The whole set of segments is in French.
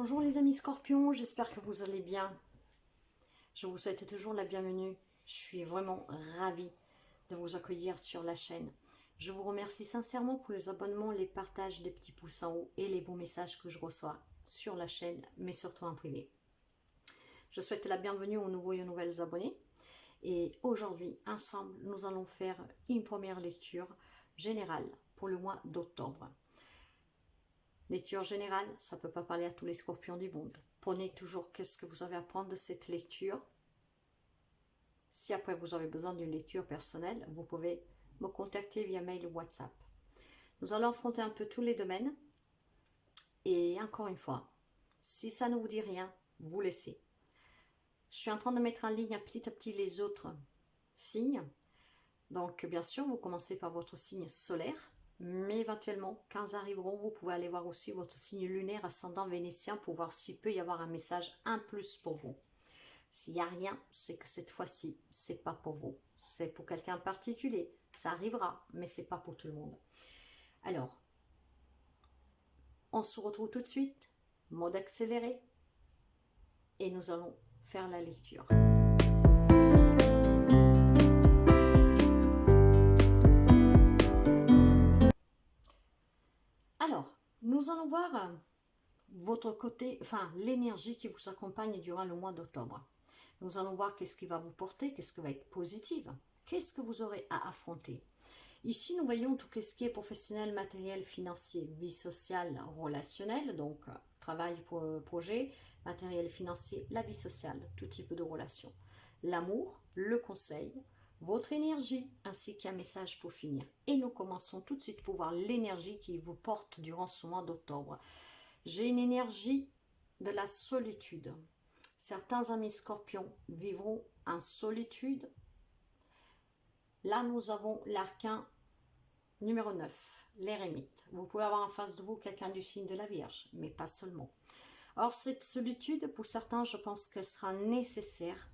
Bonjour les amis scorpions, j'espère que vous allez bien. Je vous souhaite toujours la bienvenue. Je suis vraiment ravie de vous accueillir sur la chaîne. Je vous remercie sincèrement pour les abonnements, les partages, les petits pouces en haut et les beaux messages que je reçois sur la chaîne, mais surtout en privé. Je souhaite la bienvenue aux nouveaux et aux nouvelles abonnés. Et aujourd'hui, ensemble, nous allons faire une première lecture générale pour le mois d'octobre. Lecture générale, ça ne peut pas parler à tous les scorpions du monde. Prenez toujours qu'est-ce que vous avez à prendre de cette lecture. Si après vous avez besoin d'une lecture personnelle, vous pouvez me contacter via mail ou WhatsApp. Nous allons affronter un peu tous les domaines. Et encore une fois, si ça ne vous dit rien, vous laissez. Je suis en train de mettre en ligne petit à petit les autres signes. Donc bien sûr, vous commencez par votre signe solaire. Mais éventuellement, quand ils arriveront, vous pouvez aller voir aussi votre signe lunaire ascendant vénitien pour voir s'il peut y avoir un message en plus pour vous. S'il n'y a rien, c'est que cette fois-ci, c'est pas pour vous. C'est pour quelqu'un en particulier. Ça arrivera, mais c'est pas pour tout le monde. Alors, on se retrouve tout de suite, mode accéléré, et nous allons faire la lecture. Alors, nous allons voir votre côté, enfin l'énergie qui vous accompagne durant le mois d'octobre. Nous allons voir qu'est-ce qui va vous porter, qu'est-ce qui va être positif, qu'est-ce que vous aurez à affronter. Ici, nous voyons tout ce qui est professionnel, matériel, financier, vie sociale, relationnelle, donc travail, projet, matériel, financier, la vie sociale, tout type de relation. L'amour, le conseil, votre énergie, ainsi qu'un message pour finir. Et nous commençons tout de suite pour voir l'énergie qui vous porte durant ce mois d'octobre. J'ai une énergie de la solitude. Certains amis scorpions vivront en solitude. Là, nous avons l'arcane numéro 9, l'éremite. Vous pouvez avoir en face de vous quelqu'un du signe de la Vierge, mais pas seulement. Or, cette solitude, pour certains, je pense qu'elle sera nécessaire.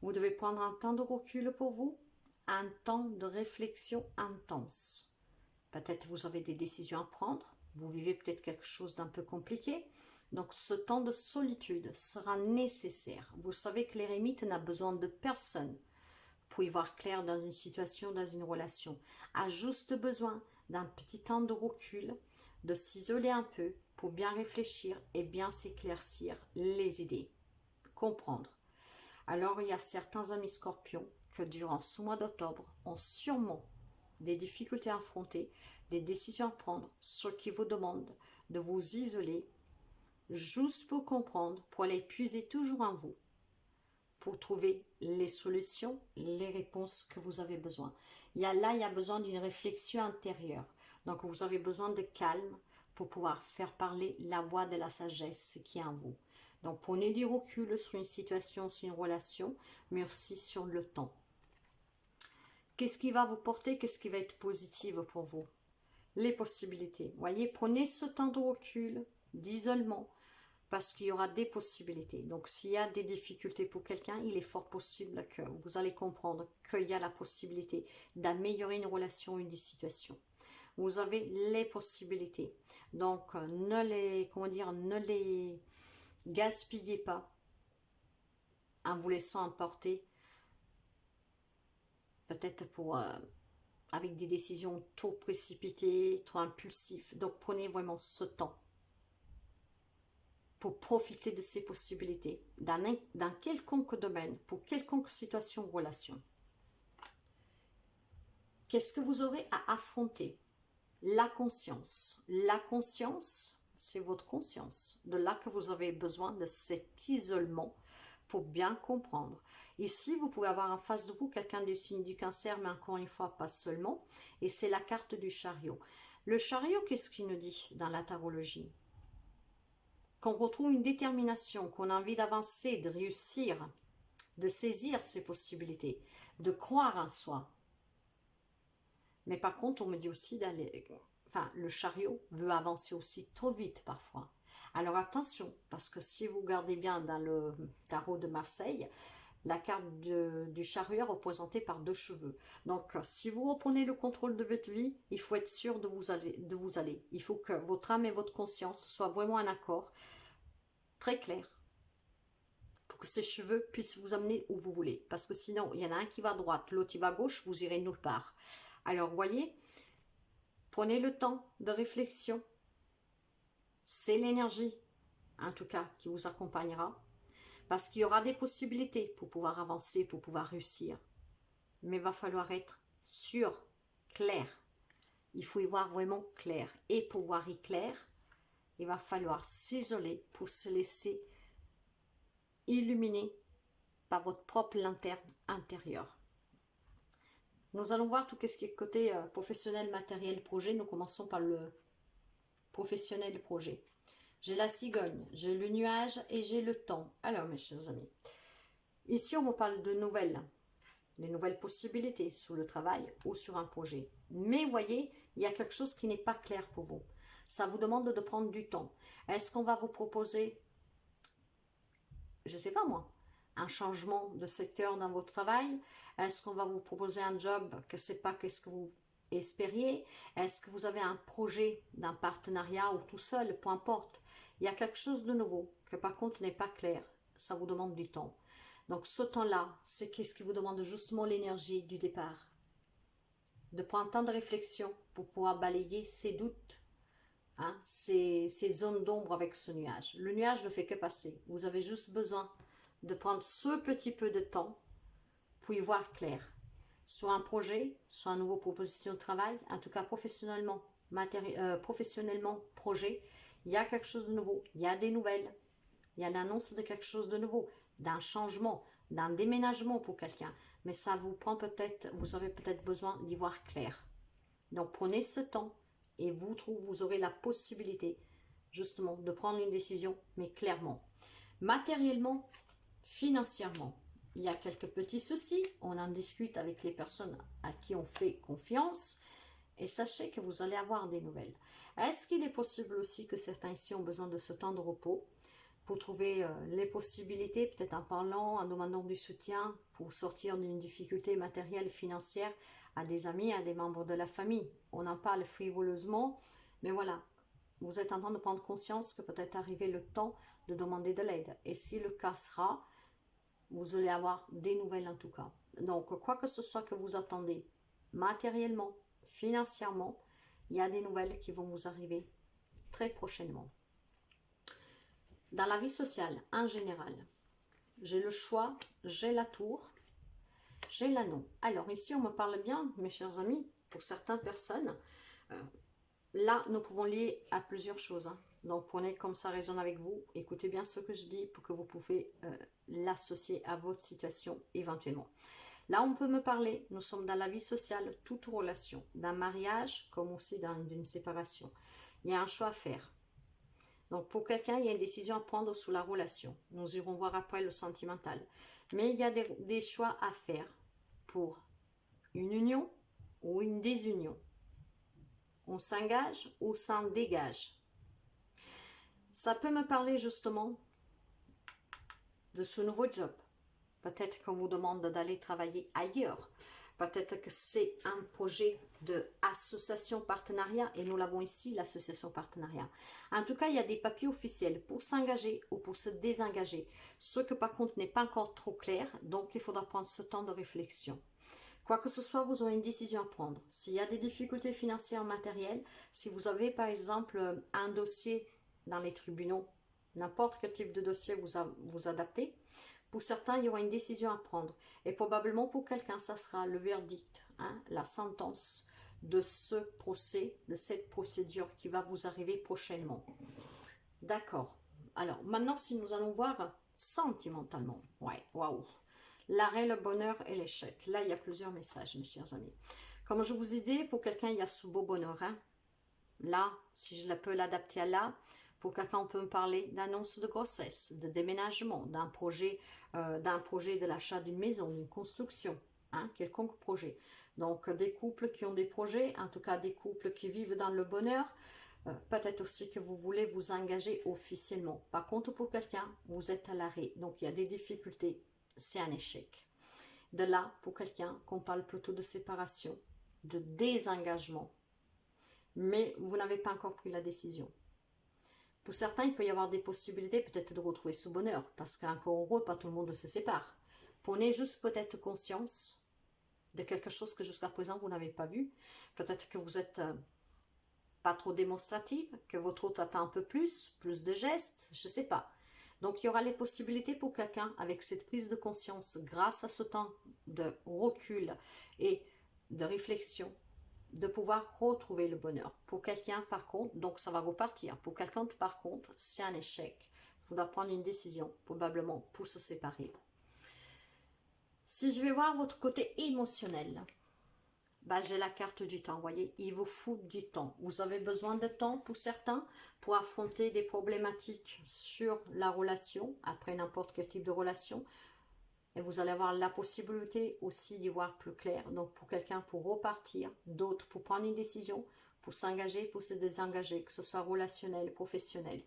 Vous devez prendre un temps de recul pour vous, un temps de réflexion intense. Peut-être vous avez des décisions à prendre, vous vivez peut-être quelque chose d'un peu compliqué. Donc ce temps de solitude sera nécessaire. Vous savez que l'éremite n'a besoin de personne pour y voir clair dans une situation, dans une relation. A juste besoin d'un petit temps de recul, de s'isoler un peu pour bien réfléchir et bien s'éclaircir les idées. Comprendre. Alors il y a certains amis scorpions que durant ce mois d'octobre ont sûrement des difficultés à affronter, des décisions à prendre, ce qui vous demande de vous isoler juste pour comprendre, pour aller puiser toujours en vous, pour trouver les solutions, les réponses que vous avez besoin. Il y a besoin d'une réflexion intérieure. Donc vous avez besoin de calme pour pouvoir faire parler la voix de la sagesse qui est en vous. Donc prenez du recul sur une situation, sur une relation, mais aussi sur le temps. Qu'est-ce qui va vous porter? Qu'est-ce qui va être positif pour vous? Les possibilités. Voyez, prenez ce temps de recul, d'isolement, parce qu'il y aura des possibilités. Donc, s'il y a des difficultés pour quelqu'un, il est fort possible que vous allez comprendre qu'il y a la possibilité d'améliorer une relation, une situation. Vous avez les possibilités. Donc, ne les gaspillez pas en vous laissant emporter, peut-être avec des décisions trop précipitées, trop impulsives. Donc, prenez vraiment ce temps pour profiter de ces possibilités dans quelconque domaine, pour quelconque situation ou relation. Qu'est-ce que vous aurez à affronter? La conscience. La conscience, c'est votre conscience. De là que vous avez besoin de cet isolement pour bien comprendre. Ici, vous pouvez avoir en face de vous quelqu'un du signe du cancer, mais encore une fois, pas seulement. Et c'est la carte du chariot. Le chariot, qu'est-ce qu'il nous dit dans la tarologie? Qu'on retrouve une détermination, qu'on a envie d'avancer, de réussir, de saisir ses possibilités, de croire en soi. Mais par contre, on me dit aussi d'aller... Enfin, le chariot veut avancer aussi trop vite parfois. Alors attention, parce que si vous regardez bien dans le tarot de Marseille, la carte du chariot est représentée par 2 cheveux. Donc, si vous reprenez le contrôle de votre vie, il faut être sûr de vous aller. Il faut que votre âme et votre conscience soient vraiment en accord très clair, pour que ces cheveux puissent vous amener où vous voulez. Parce que sinon, il y en a un qui va à droite, l'autre qui va à gauche, vous irez nulle part. Alors, voyez, prenez le temps de réflexion. C'est l'énergie, en tout cas, qui vous accompagnera. Parce qu'il y aura des possibilités pour pouvoir avancer, pour pouvoir réussir. Mais il va falloir être sûr, clair. Il faut y voir vraiment clair. Et pour voir y clair, il va falloir s'isoler pour se laisser illuminer par votre propre lanterne intérieure. Nous allons voir tout ce qui est côté professionnel, matériel, projet. Nous commençons par le professionnel projet. J'ai la cigogne, j'ai le nuage et j'ai le temps. Alors mes chers amis, ici on me parle de nouvelles, les nouvelles possibilités sur le travail ou sur un projet. Mais voyez, il y a quelque chose qui n'est pas clair pour vous. Ça vous demande de prendre du temps. Est-ce qu'on va vous proposer, je ne sais pas moi, un changement de secteur dans votre travail? Est-ce qu'on va vous proposer un job que c'est pas qu'est-ce que vous espériez? Est-ce que vous avez un projet d'un partenariat ou tout seul? Peu importe. Il y a quelque chose de nouveau que par contre n'est pas clair. Ça vous demande du temps. Donc ce temps-là, c'est qu'est-ce qui vous demande justement l'énergie du départ. De prendre un temps de réflexion pour pouvoir balayer ces doutes, hein, ces zones d'ombre avec ce nuage. Le nuage ne fait que passer. Vous avez juste besoin de prendre ce petit peu de temps pour y voir clair. Soit un projet, soit une nouvelle proposition de travail, en tout cas professionnellement, professionnellement projet, il y a quelque chose de nouveau, il y a des nouvelles, il y a l'annonce de quelque chose de nouveau, d'un changement, d'un déménagement pour quelqu'un, mais ça vous prend peut-être, vous avez peut-être besoin d'y voir clair. Donc prenez ce temps et vous aurez la possibilité justement de prendre une décision, mais clairement. Matériellement, financièrement, il y a quelques petits soucis, on en discute avec les personnes à qui on fait confiance et sachez que vous allez avoir des nouvelles. Est-ce qu'il est possible aussi que certains ici ont besoin de ce temps de repos pour trouver les possibilités, peut-être en parlant, en demandant du soutien pour sortir d'une difficulté matérielle, financière à des amis, à des membres de la famille. On en parle frivoleusement, mais voilà, vous êtes en train de prendre conscience que peut-être arrivé le temps de demander de l'aide. Et si le cas sera, vous allez avoir des nouvelles en tout cas. Donc, quoi que ce soit que vous attendez, matériellement, financièrement, il y a des nouvelles qui vont vous arriver très prochainement. Dans la vie sociale, en général, j'ai le choix, j'ai la tour, j'ai l'anneau. Alors ici, on me parle bien, mes chers amis, pour certaines personnes, là, nous pouvons lier à plusieurs choses. Hein. Donc, prenez comme ça résonne avec vous. Écoutez bien ce que je dis pour que vous pouvez l'associer à votre situation éventuellement. Là, on peut me parler, nous sommes dans la vie sociale, toute relation, d'un mariage comme aussi d'une séparation. Il y a un choix à faire. Donc, pour quelqu'un, il y a une décision à prendre sous la relation. Nous irons voir après le sentimental. Mais il y a des choix à faire pour une union ou une désunion. On s'engage ou s'en dégage. Ça peut me parler justement de ce nouveau job. Peut-être qu'on vous demande d'aller travailler ailleurs. Peut-être que c'est un projet d'association partenariat et nous l'avons ici, l'association partenariat. En tout cas, il y a des papiers officiels pour s'engager ou pour se désengager. Ce que par contre n'est pas encore trop clair, donc il faudra prendre ce temps de réflexion. Quoi que ce soit, vous aurez une décision à prendre. S'il y a des difficultés financières, matérielles, si vous avez par exemple un dossier dans les tribunaux, n'importe quel type de dossier vous adaptez, pour certains, il y aura une décision à prendre. Et probablement pour quelqu'un, ça sera le verdict, hein, la sentence de ce procès, de cette procédure qui va vous arriver prochainement. D'accord. Alors, maintenant, si nous allons voir sentimentalement. Ouais, waouh. L'arrêt, le bonheur et l'échec. Là, il y a plusieurs messages, mes chers amis. Comme je vous ai dit, pour quelqu'un, il y a ce beau bonheur. Hein. Là, si je peux l'adapter à là, pour quelqu'un, on peut me parler d'annonce de grossesse, de déménagement, d'un projet de l'achat d'une maison, d'une construction, hein, quelconque projet. Donc, des couples qui ont des projets, en tout cas des couples qui vivent dans le bonheur, peut-être aussi que vous voulez vous engager officiellement. Par contre, pour quelqu'un, vous êtes à l'arrêt, donc il y a des difficultés, c'est un échec. De là, pour quelqu'un, qu'on parle plutôt de séparation, de désengagement, mais vous n'avez pas encore pris la décision. Pour certains, il peut y avoir des possibilités peut-être de retrouver ce bonheur, parce qu'encore heureux, pas tout le monde se sépare. Prenez juste peut-être conscience de quelque chose que jusqu'à présent vous n'avez pas vu. Peut-être que vous êtes pas trop démonstrative, que votre autre attend un peu plus de gestes, je ne sais pas. Donc il y aura les possibilités pour quelqu'un avec cette prise de conscience, grâce à ce temps de recul et de réflexion, de pouvoir retrouver le bonheur. Pour quelqu'un par contre, donc ça va repartir. Pour quelqu'un par contre, c'est un échec. Il faudra prendre une décision, probablement pour se séparer. Si je vais voir votre côté émotionnel, bah, j'ai la carte du temps, voyez, il vous faut du temps. Vous avez besoin de temps pour certains, pour affronter des problématiques sur la relation, après n'importe quel type de relation. Et vous allez avoir la possibilité aussi d'y voir plus clair. Donc pour quelqu'un pour repartir, d'autres pour prendre une décision, pour s'engager, pour se désengager, que ce soit relationnel, professionnel.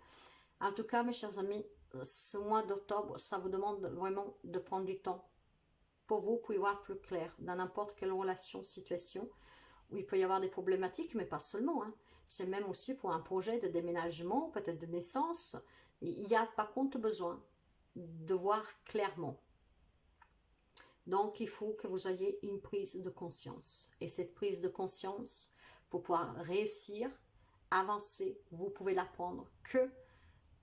En tout cas, mes chers amis, ce mois d'octobre, ça vous demande vraiment de prendre du temps pour vous, pour y voir plus clair dans n'importe quelle relation, situation où il peut y avoir des problématiques, mais pas seulement. Hein. C'est même aussi pour un projet de déménagement, peut-être de naissance. Il y a par contre besoin de voir clairement. Donc, il faut que vous ayez une prise de conscience. Et cette prise de conscience, pour pouvoir réussir, avancer, vous pouvez la prendre que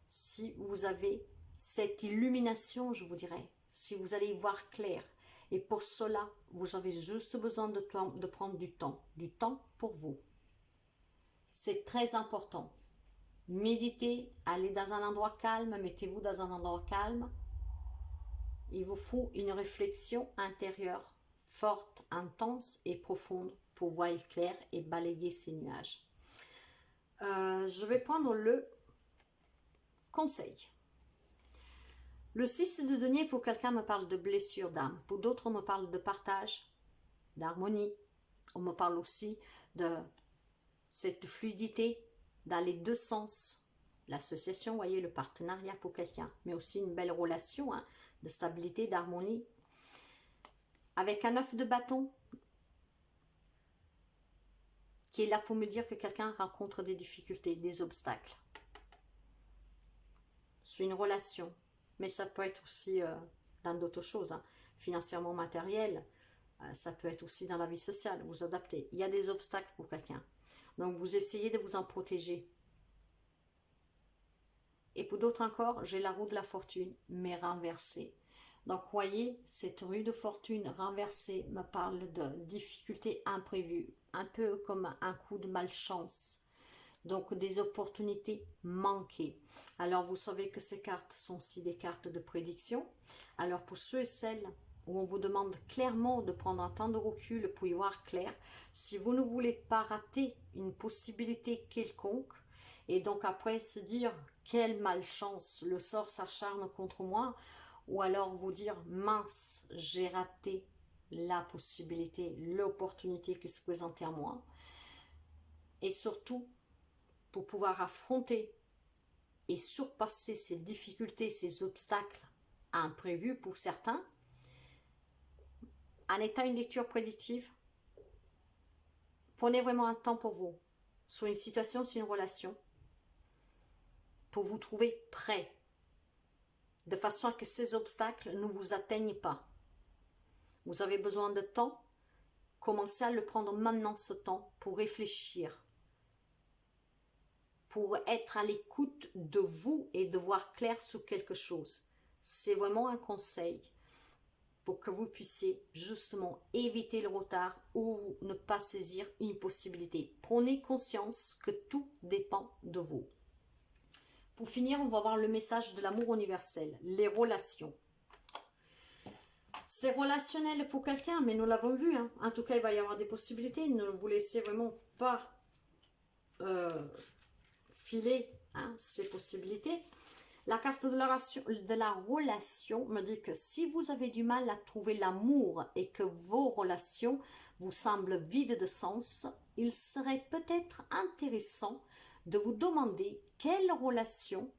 si vous avez cette illumination, je vous dirais, si vous allez y voir clair. Et pour cela, vous avez juste besoin de prendre du temps pour vous. C'est très important. Méditez, allez dans un endroit calme, mettez-vous dans un endroit calme. Il vous faut une réflexion intérieure, forte, intense et profonde pour voir clair et balayer ces nuages. Je vais prendre le conseil. Le 6 de denier, pour quelqu'un, me parle de blessure d'âme. Pour d'autres, on me parle de partage, d'harmonie. On me parle aussi de cette fluidité dans les deux sens. L'association, vous voyez, le partenariat pour quelqu'un. Mais aussi une belle relation, hein, de stabilité, d'harmonie. Avec un 9 de bâton, qui est là pour me dire que quelqu'un rencontre des difficultés, des obstacles. C'est une relation. Mais ça peut être aussi dans d'autres choses, hein, financièrement matériel, ça peut être aussi dans la vie sociale, vous adaptez. Il y a des obstacles pour quelqu'un. Donc vous essayez de vous en protéger. Et pour d'autres encore, j'ai la roue de la fortune, mais renversée. Donc voyez, cette roue de fortune renversée me parle de difficultés imprévues, un peu comme un coup de malchance. Donc des opportunités manquées. Alors vous savez que ces cartes sont aussi des cartes de prédiction. Alors pour ceux et celles où on vous demande clairement de prendre un temps de recul pour y voir clair, si vous ne voulez pas rater une possibilité quelconque, et donc après se dire quelle malchance, le sort s'acharne contre moi, ou alors vous dire mince, j'ai raté la possibilité, l'opportunité qui se présentait à moi, et surtout pour pouvoir affronter et surpasser ces difficultés, ces obstacles imprévus pour certains, en étant une lecture prédictive, prenez vraiment un temps pour vous, sur une situation, sur une relation, pour vous trouver prêt, de façon à que ces obstacles ne vous atteignent pas. Vous avez besoin de temps, commencez à le prendre maintenant ce temps pour réfléchir, pour être à l'écoute de vous et de voir clair sur quelque chose. C'est vraiment un conseil pour que vous puissiez justement éviter le retard ou ne pas saisir une possibilité. Prenez conscience que tout dépend de vous. Pour finir, on va voir le message de l'amour universel, les relations. C'est relationnel pour quelqu'un, mais nous l'avons vu. Hein. En tout cas, il va y avoir des possibilités. Ne vous laissez vraiment pas filer, hein, ces possibilités. La carte de la relation me dit que si vous avez du mal à trouver l'amour et que vos relations vous semblent vides de sens, il serait peut-être intéressant de vous demander quelle relation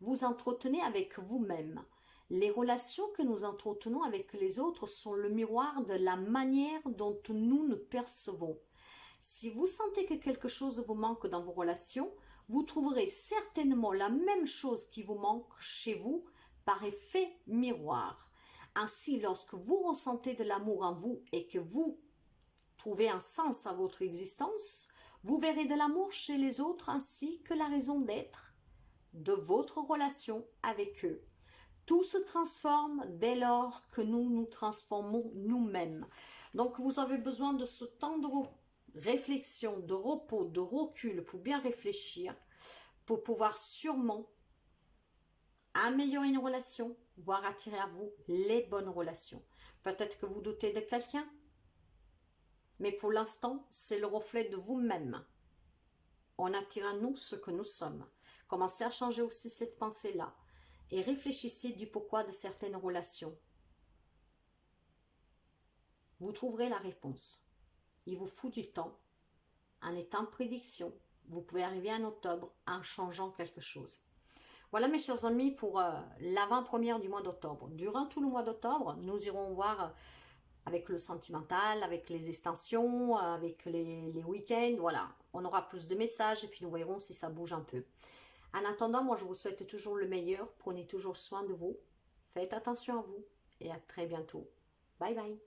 vous entretenez avec vous-même. Les relations que nous entretenons avec les autres sont le miroir de la manière dont nous nous percevons. Si vous sentez que quelque chose vous manque dans vos relations, vous trouverez certainement la même chose qui vous manque chez vous par effet miroir. Ainsi, lorsque vous ressentez de l'amour en vous et que vous trouvez un sens à votre existence, vous verrez de l'amour chez les autres ainsi que la raison d'être de votre relation avec eux. Tout se transforme dès lors que nous nous transformons nous-mêmes. Donc vous avez besoin de ce temps de réflexion, de repos, de recul pour bien réfléchir, pour pouvoir sûrement améliorer une relation, voire attirer à vous les bonnes relations. Peut-être que vous doutez de quelqu'un, mais pour l'instant, c'est le reflet de vous-même. On attire à nous ce que nous sommes. Commencez à changer aussi cette pensée-là et réfléchissez du pourquoi de certaines relations. Vous trouverez la réponse. Il vous faut du temps. En étant prédiction, vous pouvez arriver en octobre en changeant quelque chose. Voilà mes chers amis pour l'avant-première du mois d'octobre. Durant tout le mois d'octobre, nous irons voir avec le sentimental, avec les extensions, avec les week-ends, voilà. On aura plus de messages et puis nous verrons si ça bouge un peu. En attendant, moi je vous souhaite toujours le meilleur. Prenez toujours soin de vous. Faites attention à vous et à très bientôt. Bye bye.